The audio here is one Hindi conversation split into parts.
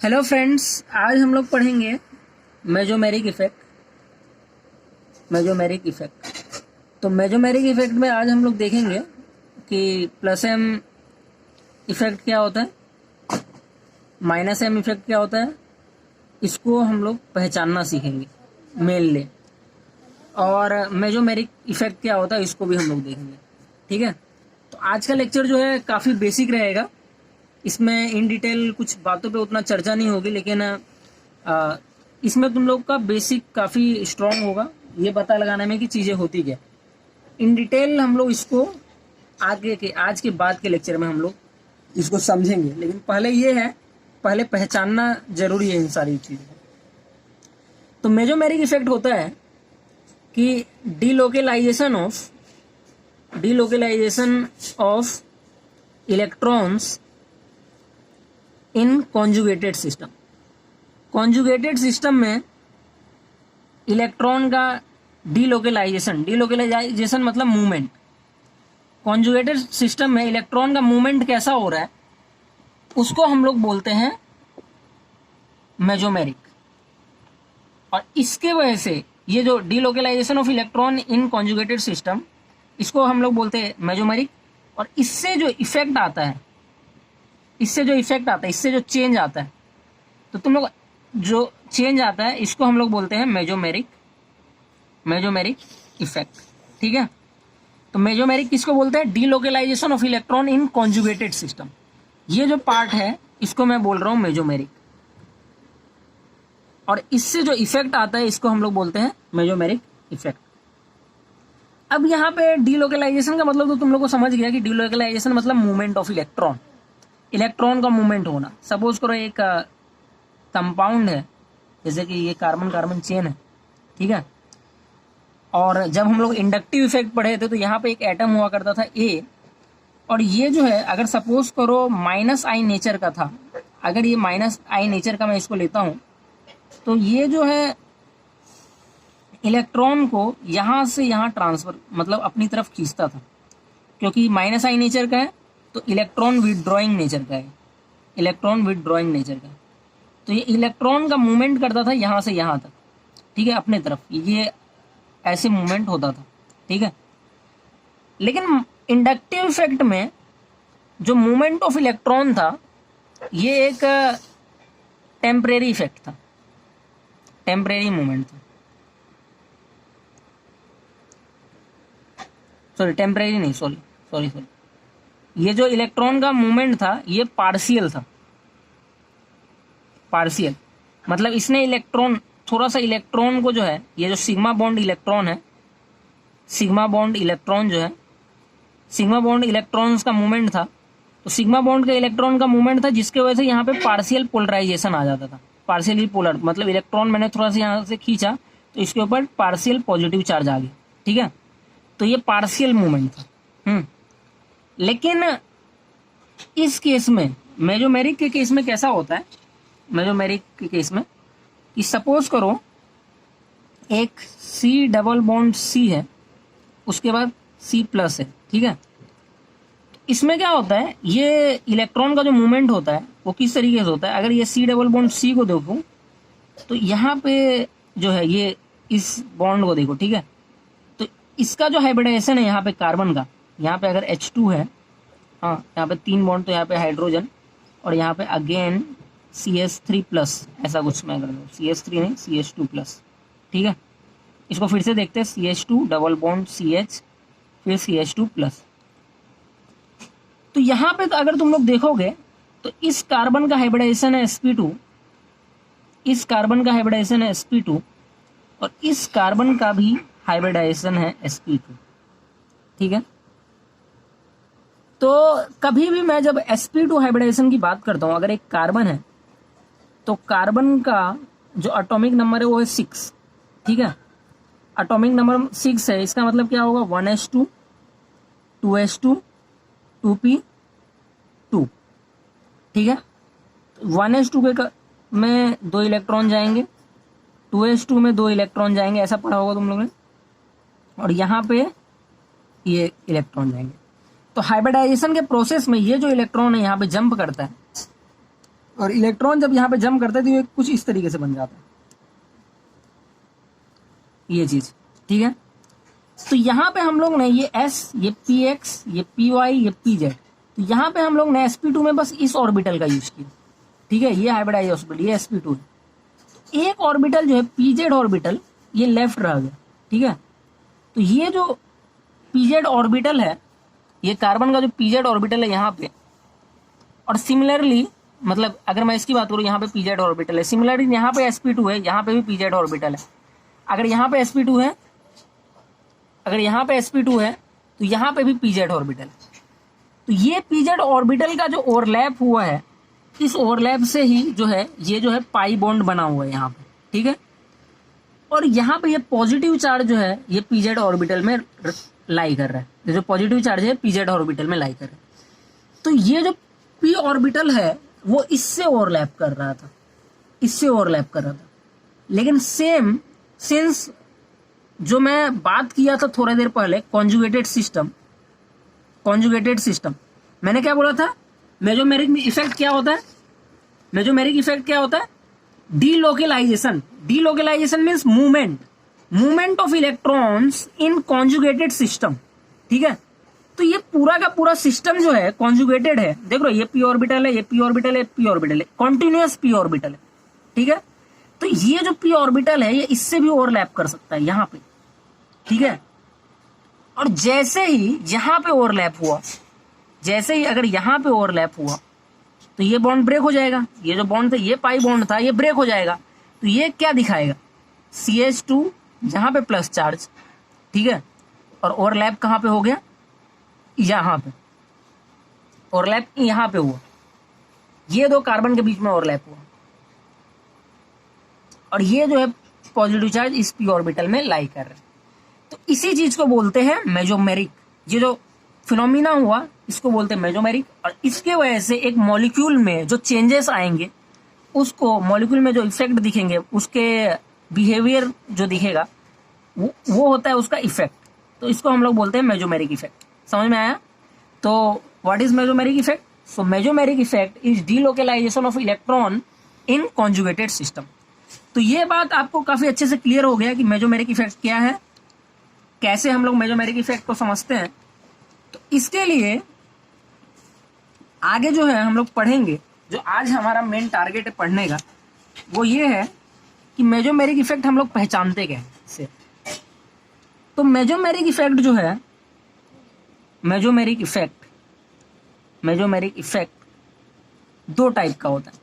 हेलो फ्रेंड्स, आज हम लोग पढ़ेंगे मेजोमेरिक इफेक्ट। तो मेजोमेरिक इफेक्ट में आज हम लोग देखेंगे कि प्लस एम इफेक्ट क्या होता है, माइनस एम इफेक्ट क्या होता है। इसको हम लोग पहचानना सीखेंगे मेनली, और मेजोमेरिक इफेक्ट क्या होता है इसको भी हम लोग देखेंगे। ठीक है, तो आज का लेक्चर जो है काफ़ी बेसिक रहेगा। इसमें इन डिटेल कुछ बातों पे उतना चर्चा नहीं होगी, लेकिन इसमें तुम लोग का बेसिक काफ़ी स्ट्रांग होगा ये पता लगाने में कि चीज़ें होती क्या। इन डिटेल हम लोग इसको आज के बाद के लेक्चर में हम लोग इसको समझेंगे, लेकिन पहले पहचानना जरूरी है इन सारी चीज़ों को। तो मेजोमेरिक इफेक्ट होता है कि delocalisation of electrons in conjugated system में इलेक्ट्रॉन का डीलोकेलाइजेशन मतलब मूवमेंट। कॉन्जुगेटेड सिस्टम में इलेक्ट्रॉन का मूवमेंट कैसा हो रहा है उसको हम लोग बोलते हैं मेजोमेरिक। और इसके वजह से ये जो delocalisation of electron in conjugated system, इसको हम लोग बोलते हैं मेजोमेरिक। और इससे जो इफेक्ट आता है, इससे जो चेंज आता है, तो तुम लोग जो चेंज आता है इसको हम लोग बोलते हैं मेजोमेरिक इफेक्ट। ठीक है, तो मेजोमेरिक किसको बोलते हैं? Delocalisation of electron in conjugated system. ये जो पार्ट है इसको मैं बोल रहा हूं मेजोमेरिक, और इससे जो इफेक्ट आता है इसको हम लोग बोलते हैं मेजोमेरिक इफेक्ट। अब यहाँ पे डीलोकेलाइजेशन का मतलब तो तुम लोग को समझ गया कि डीलोकेलाइजेशन मतलब मूवमेंट ऑफ इलेक्ट्रॉन का मूवमेंट होना। सपोज करो एक कंपाउंड है, जैसे कि ये कार्बन कार्बन चेन है, ठीक है। और जब हम लोग इंडक्टिव इफेक्ट पढ़े थे तो यहाँ पे एक एटम हुआ करता था ए, और ये जो है अगर सपोज करो माइनस आई नेचर का था, अगर ये माइनस आई नेचर का मैं इसको लेता हूँ, तो ये जो है इलेक्ट्रॉन को यहाँ से यहाँ ट्रांसफर मतलब अपनी तरफ खींचता था, क्योंकि माइनस आई नेचर का है तो इलेक्ट्रॉन विथड्रॉइंग नेचर का है। तो ये इलेक्ट्रॉन का मूवमेंट करता था यहाँ से यहाँ तक, ठीक है, अपने तरफ ये ऐसे मूवमेंट होता था, ठीक है। लेकिन इंडक्टिव इफेक्ट में जो मूवमेंट ऑफ इलेक्ट्रॉन था ये एक टेम्परेरी इफेक्ट था, टेम्परेरी मूवमेंट था। सॉरी, ये जो इलेक्ट्रॉन का मूवमेंट था ये पार्शियल था। पार्शियल मतलब इसने थोड़ा सा इलेक्ट्रॉन को जो है, ये जो सिग्मा बॉन्ड इलेक्ट्रॉन है, सिग्मा बॉन्ड इलेक्ट्रॉन्स का मूवमेंट था। तो सिग्मा बॉन्ड का इलेक्ट्रॉन का मूवमेंट था जिसके वजह से यहाँ पे पार्शियल पोलराइजेशन आ जाता था। पार्शियली पोलर मतलब इलेक्ट्रॉन मैंने थोड़ा सा यहाँ से खींचा तो इसके ऊपर पार्शियल पॉजिटिव चार्ज आ गया, ठीक है। तो ये पार्शियल मूवमेंट था। लेकिन इस केस में मेजोमेरिक के केस में कैसा होता है? मेजोमेरिक के केस में कि सपोज करो एक सी डबल बॉन्ड सी है, उसके बाद सी प्लस है, ठीक है। इसमें क्या होता है, ये इलेक्ट्रॉन का जो मूवमेंट होता है वो किस तरीके से होता है? अगर ये सी डबल बॉन्ड सी को देखो तो यहाँ पे जो है ये इस बॉन्ड को देखो, ठीक है। तो इसका जो हाइब्रिडाइजेशन है यहाँ पे कार्बन का, यहाँ पे अगर H2 है, हाँ, यहाँ पे 3 बॉन्ड, तो यहाँ पे हाइड्रोजन, और यहाँ पे अगेन CH3 प्लस, ऐसा कुछ मैं कर दूँ, CH3 नहीं CH2 प्लस, ठीक है। इसको फिर से देखते हैं, CH2 डबल बॉन्ड CH फिर CH2 प्लस। तो यहाँ पे तो अगर तुम लोग देखोगे तो इस कार्बन का हाइब्रिडाइजेशन है sp2, इस कार्बन का हाइब्रिडाइजेशन है sp2, और इस कार्बन का भी हाइब्रिडाइजेशन है sp2, ठीक है। तो कभी भी मैं जब sp2 हाइब्रिडाइजेशन की बात करता हूं, अगर एक कार्बन है तो कार्बन का जो एटॉमिक नंबर है वो है 6, ठीक है। एटॉमिक नंबर 6 है, इसका मतलब क्या होगा? 1s2 2s2 2p2, ठीक है। 1s2 में 2 इलेक्ट्रॉन जाएंगे, 2s2 में 2 इलेक्ट्रॉन जाएंगे, ऐसा पढ़ा होगा तुम लोगों ने, और यहाँ पे ये इलेक्ट्रॉन जाएंगे। तो हाइब्रिडाइजेशन के प्रोसेस में ये जो इलेक्ट्रॉन है यहाँ पे जंप करता है, और इलेक्ट्रॉन जब यहाँ पे जम करता है तो ये कुछ इस तरीके से बन जाता है, ये चीज, ठीक है। तो यहाँ पे हम लोग ने ये S, ये Px, ये Py, ये Pz, तो यहाँ पे हम लोग ने sp2 में बस इस ऑर्बिटल का यूज किया, ठीक है। ये हाइब्रिडाइज ऑर्बिटल, ये sp2 है। तो एक ऑर्बिटल जो है Pz ऑर्बिटल, ये लेफ्ट रह गया, ठीक है। तो ये जो Pz ऑर्बिटल है, ये कार्बन का जो Pz ऑर्बिटल है यहाँ पे, और सिमिलरली मतलब अगर मैं इसकी बात करूँ, यहाँ पे Pz ऑर्बिटल है, सिमिलरली यहाँ पे sp2 है, यहाँ पे भी Pz ऑर्बिटल है। अगर यहाँ पे sp2 है, अगर यहाँ पे sp2 है तो यहाँ पे भी Pz ऑर्बिटल है। तो ये Pz ऑर्बिटल का जो ओवरलैप हुआ है, इस ओवरलैप से ही जो है ये जो है पाई बॉन्ड बना हुआ है यहाँ पे, ठीक है। और यहाँ पे ये पॉजिटिव चार्ज जो है ये Pz ऑर्बिटल में लाई कर रहा है, ये जो पॉजिटिव चार्ज है Pz ऑर्बिटल में लाई कर रहा है। तो ये जो p ऑर्बिटल है वो इससे ओवरलैप कर रहा था, इससे ओवरलैप कर रहा था। लेकिन सेम सिंस जो मैं बात किया था थोड़ा देर पहले, कॉन्जुगेटेड सिस्टम, कॉन्जुगेटेड सिस्टम, मैंने क्या बोला था, मेसोमेरिक इफेक्ट क्या होता है, मेसोमेरिक इफेक्ट क्या होता है, delocalisation. Delocalisation means movement, movement of electrons in conjugated system, ठीक है। तो ये पूरा का पूरा सिस्टम जो है कॉन्जुगेटेड है, देख लो ये p ऑर्बिटल है, ये p ऑर्बिटल है, p ऑर्बिटल है, कॉन्टिन्यूअस p ऑर्बिटल है, ठीक है। तो ये जो p ऑर्बिटल है ये इससे भी ओवरलैप कर सकता है यहाँ पे, ठीक है। और जैसे ही यहाँ पे ओवरलैप हुआ, जैसे ही अगर यहाँ पे ओवरलैप हुआ तो ये बॉन्ड ब्रेक हो जाएगा, ये जो बॉन्ड था, ये पाई बॉन्ड था, ये ब्रेक हो जाएगा। तो ये क्या दिखाएगा, CH2 यहाँ पे प्लस चार्ज, ठीक है। और ओवरलैप कहाँ पे हो गया, यहाँ पे ओवरलैप यहाँ पे हुआ, ये दो कार्बन के बीच में ओवरलैप हुआ, और ये जो है पॉजिटिव चार्ज इस p ऑर्बिटल में लाई कर रहा है। तो इसी चीज को बोलते हैं मेसोमेरिक। ये जो फिनोमिना हुआ इसको बोलते हैं मेसोमेरिक। और इसके वजह से एक मॉलिक्यूल में जो चेंजेस आएंगे, उसको मॉलिक्यूल में जो इफेक्ट दिखेंगे, उसके बिहेवियर जो दिखेगा, वो होता है उसका इफेक्ट। तो इसको हम लोग बोलते हैं मेसोमेरिक इफेक्ट। समझ में आया? तो what is mesomeric effect? So mesomeric effect is delocalisation of electron in conjugated system. तो ये बात आपको काफी अच्छे से क्लियर हो गया कि मेसोमेरिक इफेक्ट क्या है, कैसे हम लोग मेसोमेरिक इफेक्ट को समझते हैं। तो इसके लिए आगे जो है हम लोग पढ़ेंगे, जो आज हमारा मेन टारगेट है पढ़ने का, वो ये है कि मेसोमेरिक इफेक्ट हम लोग पहचानते क्या है। तो मेसोमेरिक इफेक्ट जो है, मेसोमेरिक इफेक्ट दो टाइप का होता है।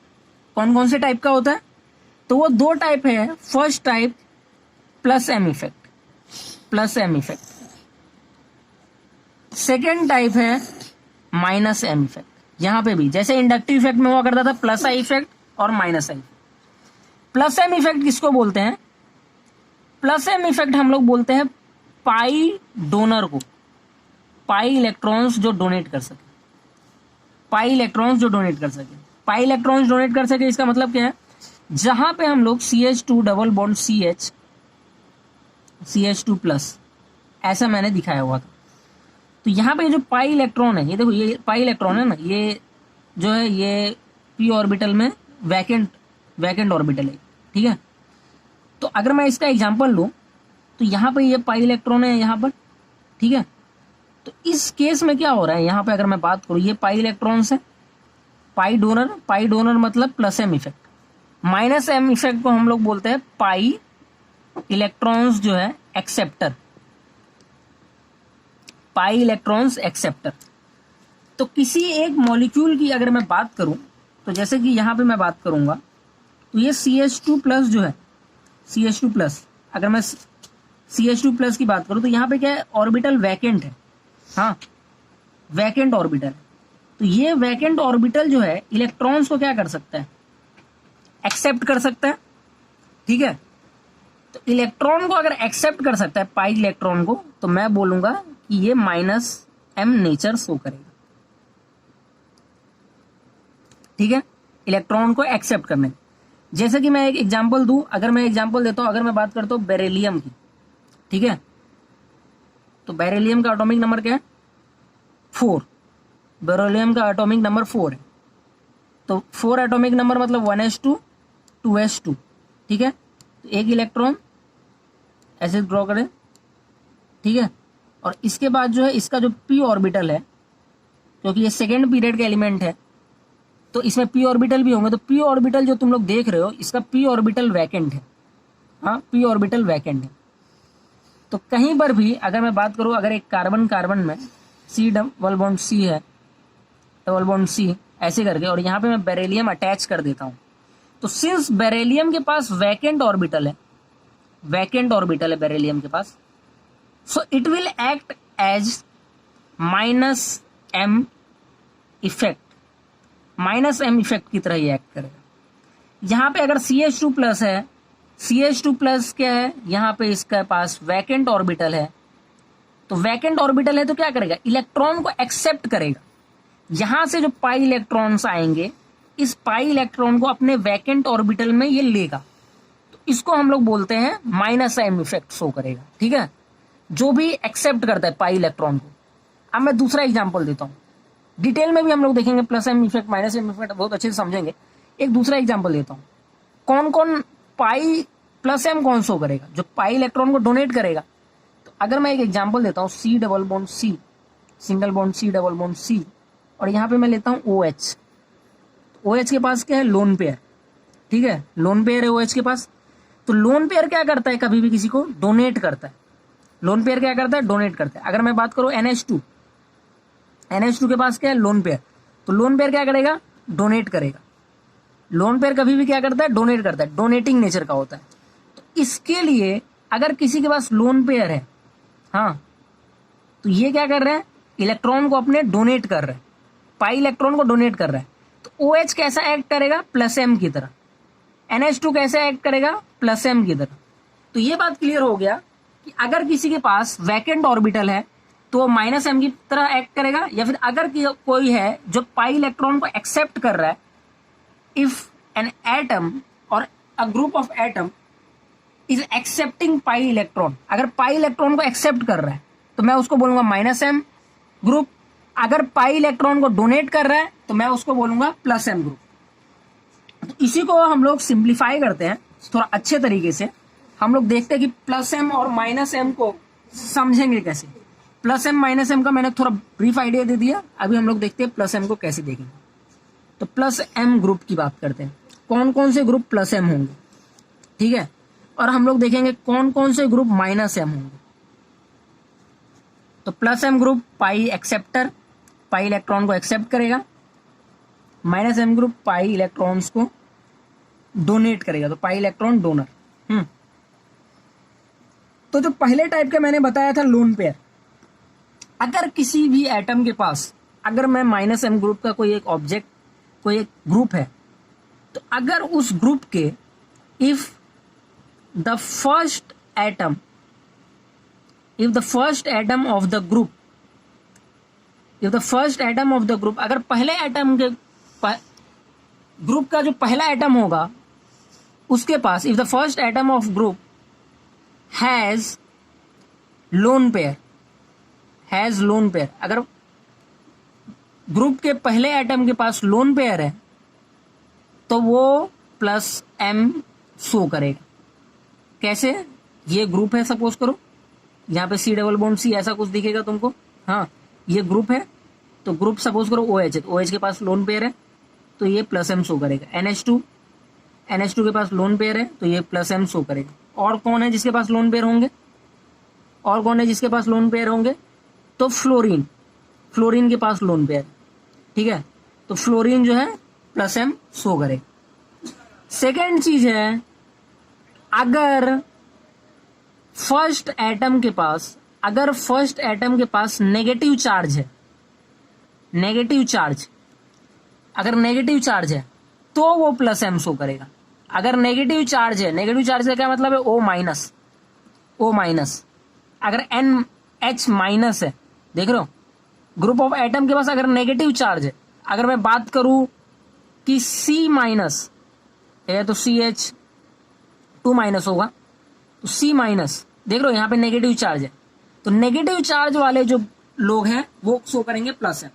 कौन कौन से टाइप का होता है? तो वो दो टाइप है। First type plus M effect, plus M effect. Second type है माइनस एम इफेक्ट। यहां पे भी जैसे इंडक्टिव इफेक्ट में हुआ करता था प्लस आई इफेक्ट और माइनस आई। प्लस एम इफेक्ट किसको बोलते हैं? प्लस एम इफेक्ट हम लोग बोलते हैं पाई डोनर को, पाई इलेक्ट्रॉन्स जो डोनेट कर सके, पाई इलेक्ट्रॉन्स जो डोनेट कर सके। पाई इलेक्ट्रॉन्स डोनेट कर सके इसका मतलब क्या है? जहां पे हम लोग CH2 double bond CH2 plus ऐसा मैंने दिखाया हुआ था। तो यहाँ पे जो पाई इलेक्ट्रॉन है, ये देखो, ये पाई इलेक्ट्रॉन है ना, ये जो है ये p ऑर्बिटल में वैकेंट ऑर्बिटल है, ठीक है। तो अगर मैं इसका एग्जांपल लूं तो यहाँ पे ये पाई इलेक्ट्रॉन है यहाँ पर, ठीक है। तो इस केस में क्या हो रहा है, यहाँ पे अगर मैं बात करूँ, ये पाई इलेक्ट्रॉन्स है, पाई डोनर मतलब plus M effect. Minus M effect को हम लोग बोलते हैं पाई इलेक्ट्रॉन्स जो है एक्सेप्टर, पाई इलेक्ट्रॉन्स एक्सेप्टर। तो किसी एक मॉलिक्यूल की अगर मैं बात करूं, तो जैसे कि यहां पे मैं बात करूंगा, तो ये CH2 प्लस जो है, CH2 प्लस, अगर मैं CH2 प्लस की बात करूं तो यहाँ पे क्या है, ऑर्बिटल वैकेंट है, हाँ वैकेंट ऑर्बिटल। तो ये वैकेंट ऑर्बिटल जो है इलेक्ट्रॉन्स को क्या कर सकता है, एक्सेप्ट कर सकता है, ठीक है। तो इलेक्ट्रॉन को अगर एक्सेप्ट कर सकता है, पाई इलेक्ट्रॉन को, तो मैं बोलूंगा कि ये माइनस एम नेचर शो करेगा, ठीक है, इलेक्ट्रॉन को एक्सेप्ट करने। जैसे कि मैं एक एग्जांपल दूं, अगर मैं एग्जांपल देता हूं, अगर मैं बात करता हूं बेरिलियम की, ठीक है। तो बेरिलियम का एटॉमिक नंबर क्या है? 4। बेरिलियम का एटॉमिक नंबर 4 है। तो 4 एटॉमिक नंबर मतलब 1s2 2s2, ठीक है। तो एक इलेक्ट्रॉन ऐसे ड्रॉ करें, ठीक है। और इसके बाद जो है इसका जो p ऑर्बिटल है, क्योंकि ये सेकेंड पीरियड का एलिमेंट है तो इसमें p ऑर्बिटल भी होंगे, तो p ऑर्बिटल जो तुम लोग देख रहे हो इसका p ऑर्बिटल वैकेंट है। हाँ, p ऑर्बिटल वैकेंट है। तो कहीं पर भी अगर मैं बात करूं, अगर एक कार्बन कार्बन में C डबल बॉन्ड C है, डबल बॉन्ड C ऐसे करके, और यहाँ पे मैं बेरिलियम अटैच कर देता हूं, तो सिंस बेरिलियम के पास वैकेंट ऑर्बिटल है, वैकेंट ऑर्बिटल है बेरिलियम के पास, so it will act as -m effect, -m effect की तरह ही एक्ट करेगा। यहाँ पे अगर CH2 प्लस है, CH2 प्लस क्या है, यहाँ पे इसके पास वैकेंट ऑर्बिटल है, तो वैकेंट ऑर्बिटल है तो क्या करेगा, इलेक्ट्रॉन को एक्सेप्ट करेगा। यहां से जो पाई इलेक्ट्रॉन्स आएंगे, इस पाई इलेक्ट्रॉन को अपने वैकेंट ऑर्बिटल में ये लेगा, तो इसको हम लोग बोलते हैं -m इफेक्ट शो करेगा, ठीक है, जो भी एक्सेप्ट करता है पाई इलेक्ट्रॉन को। अब मैं दूसरा एग्जांपल देता हूं, डिटेल में भी हम लोग देखेंगे, +m इफेक्ट -m इफेक्ट बहुत अच्छे से समझेंगे। एक दूसरा एग्जांपल देता हूं, कौन कौन पाई +m कौन शो करेगा, जो पाई इलेक्ट्रॉन को डोनेट करेगा। तो अगर मैं एक एग्जांपल देता हूं, C double bond C, single bond C double bond C, और यहां पे मैं लेता हूं OH। OH के पास क्या है, लोन पेयर, ठीक है, लोन पेयर है OH के पास। तो लोन पेयर क्या करता है, कभी भी किसी को डोनेट करता है। लोन पेयर क्या करता है, डोनेट करता है। अगर मैं बात करूं NH2, NH2 के पास क्या है, लोन पेयर, तो लोन पेयर क्या करेगा, डोनेट करेगा। लोन पेयर कभी भी क्या करता है, डोनेट करता है, डोनेटिंग नेचर का होता है। तो इसके लिए अगर किसी के पास लोन पेयर है, हाँ, तो ये क्या कर रहा है, इलेक्ट्रॉन को अपने डोनेट कर रहा है, पाई इलेक्ट्रॉन को डोनेट कर रहा है। तो OH कैसा एक्ट करेगा, +m की तरह। NH2 कैसे एक्ट करेगा, +m की तरह। तो ये बात क्लियर हो गया कि अगर किसी के पास वैकेंट ऑर्बिटल है तो -m की तरह एक्ट करेगा, या फिर अगर कोई है जो पाई इलेक्ट्रॉन को एक्सेप्ट कर रहा है, इफ एन एटम और a group of atom is accepting pi electron, अगर पाई इलेक्ट्रॉन को एक्सेप्ट कर रहा है तो मैं उसको बोलूंगा -m ग्रुप। अगर पाई इलेक्ट्रॉन को डोनेट कर रहा है तो मैं उसको बोलूंगा +m ग्रुप। तो इसी को हम लोग सिंप्लीफाई करते हैं थोड़ा अच्छे तरीके से। हम लोग देखते हैं कि +m और -m को समझेंगे कैसे। +m -m का मैंने थोड़ा ब्रीफ आइडिया दे दिया, अभी हम लोग देखते हैं +m को कैसे देखेंगे। तो +m ग्रुप की बात करते हैं, कौन कौन से ग्रुप +m होंगे, ठीक है, और हम लोग देखेंगे कौन कौन से ग्रुप -m होंगे। तो +m ग्रुप पाई एक्सेप्टर, पाई इलेक्ट्रॉन को एक्सेप्ट करेगा। -m ग्रुप पाई इलेक्ट्रॉन्स को डोनेट करेगा, तो पाई इलेक्ट्रॉन डोनर। तो जो पहले टाइप का मैंने बताया था लोन पेयर, अगर किसी भी एटम के पास, अगर मैं -m ग्रुप का कोई एक ऑब्जेक्ट, कोई एक ग्रुप है, तो अगर उस ग्रुप के if the first atom of the group, अगर पहले एटम के ग्रुप का जो पहला एटम होगा उसके पास, if the first atom of group has lone pair, अगर ग्रुप के पहले एटम के पास लोन पेयर है तो वो +m शो करेगा। कैसे, ये ग्रुप है, सपोज करो यहाँ पे C डबल बॉन्ड C ऐसा कुछ दिखेगा तुमको, हाँ, ये ग्रुप है, तो ग्रुप सपोज करो OH है, तो OH के पास लोन पेयर है तो ये +m शो करेगा। NH2 के पास लोन पेयर है तो ये +m शो करेगा। और कौन है जिसके पास लोन पेयर होंगे, तो फ्लोरीन के पास लोन पेयर, ठीक है, तो फ्लोरीन जो है +m शो करेगा। सेकेंड चीज है, अगर फर्स्ट एटम के पास नेगेटिव चार्ज है, अगर नेगेटिव चार्ज है तो वो +m शो करेगा। अगर नेगेटिव चार्ज का क्या मतलब है, O माइनस। अगर NH- है, देख रहे हो, ग्रुप ऑफ एटम के पास अगर नेगेटिव चार्ज है, अगर मैं बात करूं कि C- है तो CH2- होगा, तो C- देख रहे हो यहाँ पे नेगेटिव चार्ज है, तो नेगेटिव चार्ज वाले जो लोग हैं वो शो करेंगे +m।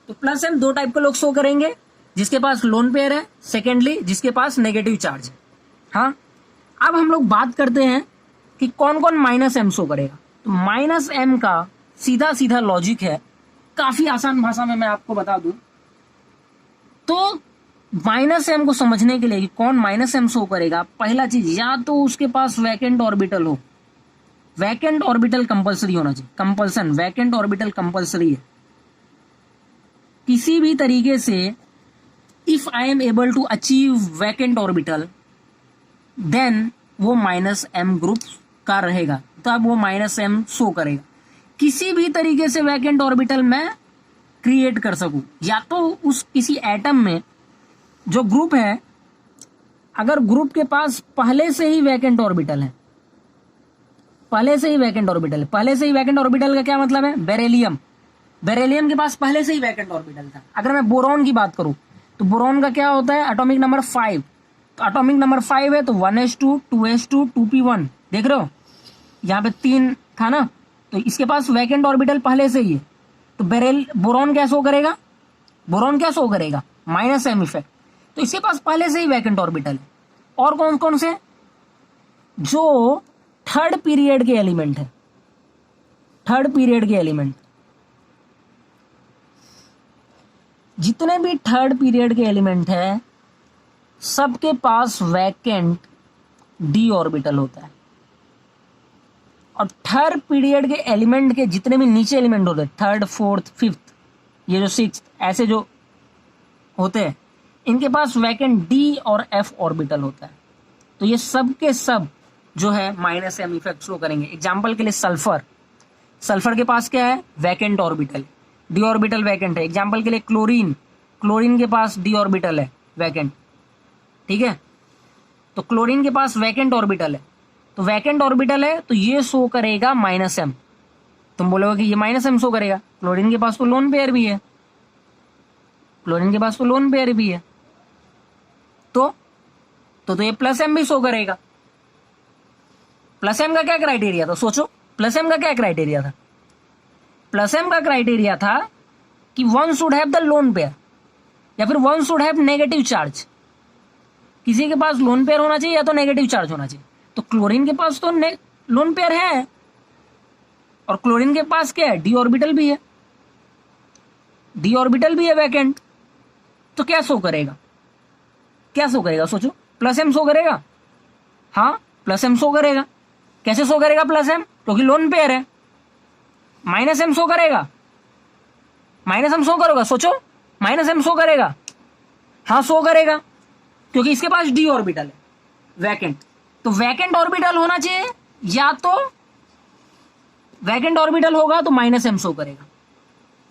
तो +m दो टाइप के लोग शो करेंगे, जिसके पास लोन पेयर है, सेकेंडली जिसके पास नेगेटिव चार्ज है। हाँ, अब हम लोग बात करते हैं कि कौन कौन माइनस एम शो करेगा। तो माइनस एम का सीधा सीधा लॉजिक है, काफी आसान भाषा में मैं आपको बता दूं तो माइनस एम को समझने के लिए कि कौन माइनस एम शो करेगा, पहला चीज या तो उसके पास वैकेंट ऑर्बिटल हो, वैकेंट ऑर्बिटल कंपलसरी होना चाहिए, कंपल्सन वैकेंट ऑर्बिटल कंपलसरी है किसी भी तरीके से। If I am able to achieve vacant orbital then वो माइनस एम ग्रुप का रहेगा, तब वो माइनस एम शो करेगा। किसी भी तरीके से वैकेंट ऑर्बिटल मैं क्रिएट कर सकूं, या तो उस किसी एटम में जो ग्रुप है, अगर ग्रुप के पास पहले से ही वैकेंट ऑर्बिटल है, पहले से ही वैकेंट ऑर्बिटल है, पहले से ही वैकेंट ऑर्बिटल का क्या मतलब है, बेरिलियम, बेरिलियम के पास पहले से ही वैकेंट ऑर्बिटल था। अगर मैं बोरॉन की बात करूं तो बोरॉन का क्या होता है, एटॉमिक नंबर 5, तो एटॉमिक नंबर 5 है तो 1s2 2s2 2p1, देख रहे हो यहाँ पे 3 था ना, तो इसके पास वैकेंट ऑर्बिटल पहले से ही है। तो बोरॉन क्या शो करेगा, बोरॉन क्या शो करेगा, माइनस एम इफेक्ट, तो इसके पास पहले से ही वैकेंट ऑर्बिटल है। और कौन कौन से, जो थर्ड पीरियड के एलिमेंट है, थर्ड पीरियड के एलिमेंट, जितने भी थर्ड पीरियड के एलिमेंट है सबके पास वैकेंट डी ऑर्बिटल होता है। और थर्ड पीरियड के एलिमेंट के जितने भी नीचे एलिमेंट होते हैं, थर्ड फोर्थ फिफ्थ, ये जो सिक्स्थ, ऐसे जो होते हैं, इनके पास वैकेंट डी और एफ ऑर्बिटल होता है। तो ये सब के सब जो है माइनस एम इफेक्ट शो करेंगे। एग्जाम्पल के लिए सल्फर, सल्फर के पास क्या है, vacant orbital, D orbital vacant है। एग्जाम्पल के लिए क्लोरीन, क्लोरीन के पास डी ऑर्बिटल है वैकेंट, ठीक है, तो क्लोरीन के पास वैकेंट ऑर्बिटल है, तो वैकेंट ऑर्बिटल है तो ये शो करेगा माइनस एम। तुम बोलोगे कि ये माइनस एम शो करेगा, क्लोरीन के पास तो लोन पेयर भी है, क्लोरीन के पास तो लोन पेयर भी है, तो ये प्लस एम भी शो करेगा। प्लस एम का क्या क्राइटेरिया था, सोचो प्लस एम का क्या क्राइटेरिया था, प्लस एम का क्राइटेरिया था कि one should have the lone pair या फिर one should have negative charge, किसी के पास लोन पेयर होना चाहिए या तो नेगेटिव चार्ज होना चाहिए। तो क्लोरीन के पास तो लोन पेयर है और क्लोरीन के पास क्या है, डी ऑर्बिटल भी है, डी ऑर्बिटल भी है वैकेंट, तो क्या शो करेगा, क्या शो करेगा, सोचो, प्लस एम शो करेगा, हाँ प्लस एम शो करेगा। कैसे शो करेगा प्लस एम, क्योंकि लोन पेयर है। माइनस एम शो करेगा, माइनस एम शो करेगा, सोचो माइनस एम शो करेगा, हाँ शो करेगा, क्योंकि इसके पास डी ऑर्बिटल है वैकेंट। तो वैकेंट ऑर्बिटल होना चाहिए, या तो वैकेंट ऑर्बिटल होगा तो माइनस एम शो करेगा।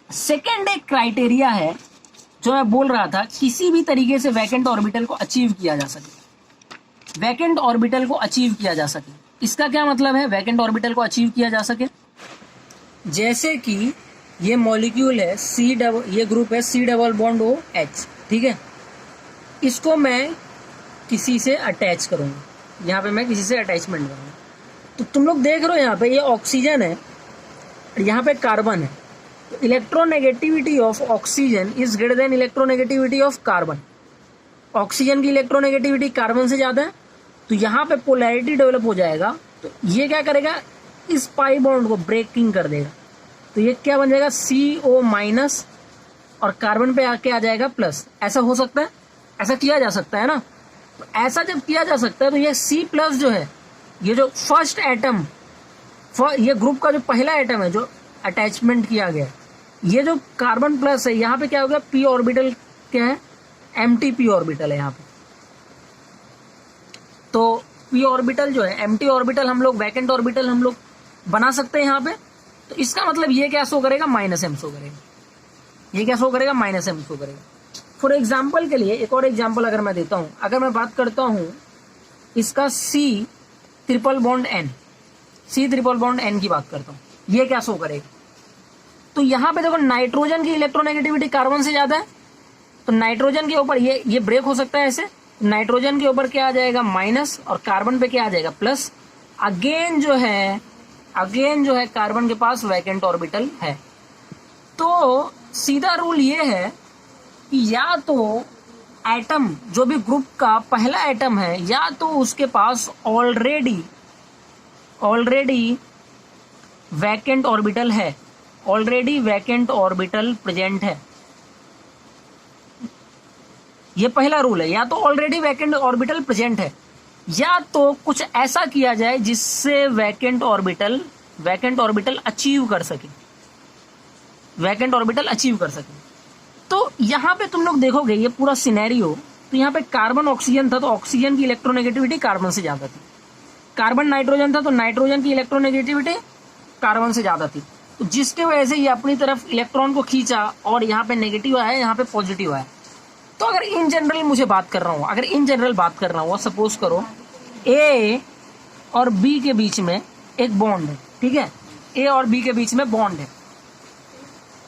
सेकेंड एक क्राइटेरिया है जो मैं बोल रहा था, किसी भी तरीके से वैकेंट ऑर्बिटल को अचीव किया जा सके, वैकेंट ऑर्बिटल को अचीव किया जा सके। इसका क्या मतलब है, वैकेंट ऑर्बिटल को अचीव किया जा सके, जैसे कि ये मॉलिक्यूल है सी डबल, ये ग्रुप है C double bond O H, ठीक है, इसको मैं किसी से अटैच करूंगा, यहाँ पे मैं किसी से अटैचमेंट करूंगा, तो तुम लोग देख रहे हो यहाँ पे ये ऑक्सीजन है, यहाँ पे कार्बन है, तो electronegativity of oxygen is greater than electronegativity of carbon. Oxygen की इलेक्ट्रोनेगेटिविटी कार्बन से ज्यादा है, तो यहाँ पे पोलैरिटी डेवलप हो जाएगा, तो ये क्या करेगा, इस पाई बॉन्ड को ब्रेकिंग कर देगा, तो ये क्या बन जाएगा, CO माइनस, और कार्बन पे आके आ जाएगा प्लस। ऐसा हो सकता है, ऐसा किया जा सकता है ना, तो ऐसा जब किया जा सकता है तो ये C+ जो है, ये जो फर्स्ट एटम, ये ग्रुप का जो पहला एटम है जो अटैचमेंट किया गया, ये जो कार्बन प्लस है, यहाँ पे क्या हो गया, p ऑर्बिटल क्या है, एम्प्टी p ऑर्बिटल है यहाँ पे। तो p ऑर्बिटल जो है, एम्प्टी ऑर्बिटल हम लोग, वैकेंट ऑर्बिटल हम लोग बना सकते हैं यहाँ पे। तो इसका मतलब ये क्या शो करेगा, माइनस एम शो करेगा, ये क्या शो करेगा, माइनस एम शो करेगा। फॉर एग्जाम्पल के लिए एक और एग्जाम्पल अगर मैं देता हूं, अगर मैं बात करता हूं इसका C triple bond N, C triple bond N की बात करता हूं, ये क्या शो करेगा, तो यहाँ पे देखो नाइट्रोजन की इलेक्ट्रोनेगेटिविटी कार्बन से ज्यादा है, तो नाइट्रोजन के ऊपर ये ब्रेक हो सकता है ऐसे, नाइट्रोजन के ऊपर क्या आ जाएगा, माइनस, और कार्बन पे क्या आ जाएगा, प्लस। अगेन जो है कार्बन के पास वैकेंट ऑर्बिटल है। तो सीधा रूल ये है कि या तो एटम, जो भी ग्रुप का पहला एटम है, या तो उसके पास ऑलरेडी वैकेंट ऑर्बिटल है, ऑलरेडी वैकेंट ऑर्बिटल प्रेजेंट है। ये पहला रूल है, या तो ऑलरेडी वैकेंट ऑर्बिटल प्रेजेंट है, या तो कुछ ऐसा किया जाए जिससे वैकेंट ऑर्बिटल अचीव कर सके, वैकेंट ऑर्बिटल अचीव कर सके। तो यहां पे तुम लोग देखोगे ये पूरा सिनेरियो, तो यहाँ पे कार्बन ऑक्सीजन था, तो ऑक्सीजन की इलेक्ट्रोनेगेटिविटी कार्बन से ज्यादा थी। कार्बन नाइट्रोजन था, तो नाइट्रोजन की इलेक्ट्रोनेगेटिविटी कार्बन से ज्यादा थी। तो जिसके वजह से ये अपनी तरफ इलेक्ट्रॉन को खींचा और यहाँ पे नेगेटिव आया, यहाँ पे पॉजिटिव आया। तो अगर इन जनरल मुझे बात कर रहा हूँ, सपोज करो ए और बी के बीच में एक बॉन्ड है, ठीक है, ए और बी के बीच में बॉन्ड है,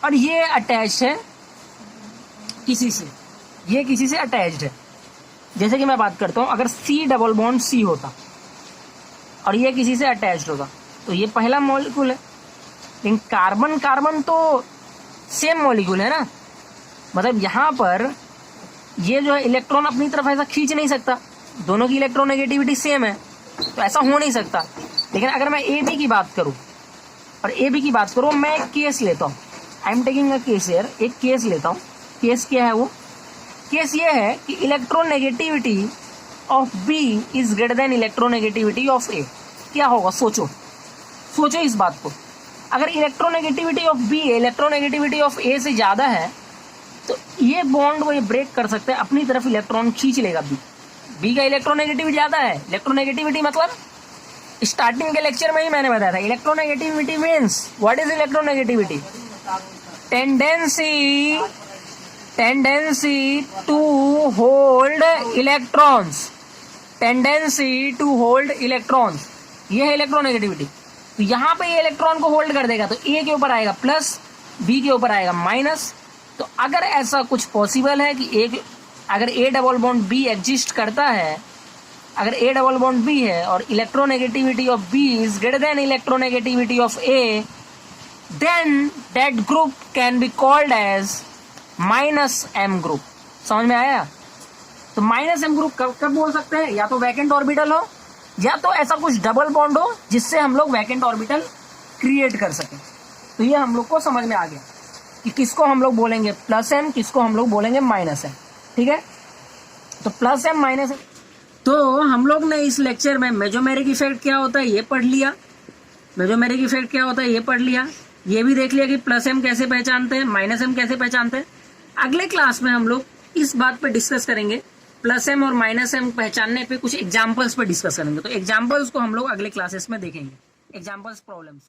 और ये अटैच है किसी से, ये किसी से अटैच्ड है। जैसे कि मैं बात करता हूं, अगर सी डबल बॉन्ड सी होता और ये किसी से अटैच्ड होता, तो ये पहला मॉलिक्यूल है। लेकिन कार्बन तो सेम मॉलिक्यूल है ना, मतलब यहां पर ये जो है इलेक्ट्रॉन अपनी तरफ ऐसा खींच नहीं सकता, दोनों की इलेक्ट्रोनेगेटिविटी सेम है, तो ऐसा हो नहीं सकता। लेकिन अगर मैं ए बी की बात करूं, मैं एक केस लेता हूं, I am taking a case here, एक केस लेता हूं। केस क्या है? वो केस ये है कि electronegativity of B is greater than electronegativity of A. क्या होगा? सोचो इस बात को। अगर electronegativity of B electronegativity of A से ज्यादा है, तो ये बॉन्ड वो ये ब्रेक कर सकते हैं, अपनी तरफ इलेक्ट्रॉन खींच लेगा। बी का इलेक्ट्रोनेगेटिविटी ज्यादा है। इलेक्ट्रोनेगेटिविटी मतलब स्टार्टिंग के लेक्चर में ही मैंने बताया था, electronegativity means what is electronegativity? Tendency to hold electrons, ये है इलेक्ट्रोनेगेटिविटी। तो यहाँ पे ये इलेक्ट्रॉन को होल्ड कर देगा, तो ए के ऊपर आएगा प्लस, बी के ऊपर आएगा माइनस। तो अगर ऐसा कुछ पॉसिबल है कि अगर A double bond B exist करता है, अगर ए डबल बॉन्ड बी है और electronegativity of B is greater than electronegativity of A, then that group can be called as minus M group. समझ में आया? तो माइनस एम ग्रुप कब बोल सकते हैं? या तो वैकेंट ऑर्बिटल हो, या तो ऐसा कुछ डबल बॉन्ड हो जिससे हम लोग वैकेंट ऑर्बिटल क्रिएट कर सकें। तो ये हम लोग को समझ में आ गया कि किसको हम लोग बोलेंगे प्लस एम, किसको हम लोग बोलेंगे माइनस एम। ठीक है, तो प्लस एम माइनस एम। तो हम लोग ने इस लेक्चर में मेजोमेरिक इफेक्ट क्या होता है ये पढ़ लिया, ये भी देख लिया कि प्लस एम कैसे पहचानते हैं, माइनस एम कैसे पहचानते हैं। अगले क्लास में हम लोग इस बात पे डिस्कस करेंगे, प्लस एम और माइनस एम पहचानने पे कुछ एग्जाम्पल्स पे डिस्कस करेंगे। तो एग्जाम्पल्स को हम लोग अगले क्लासेस में देखेंगे, एग्जाम्पल्स प्रॉब्लम्स।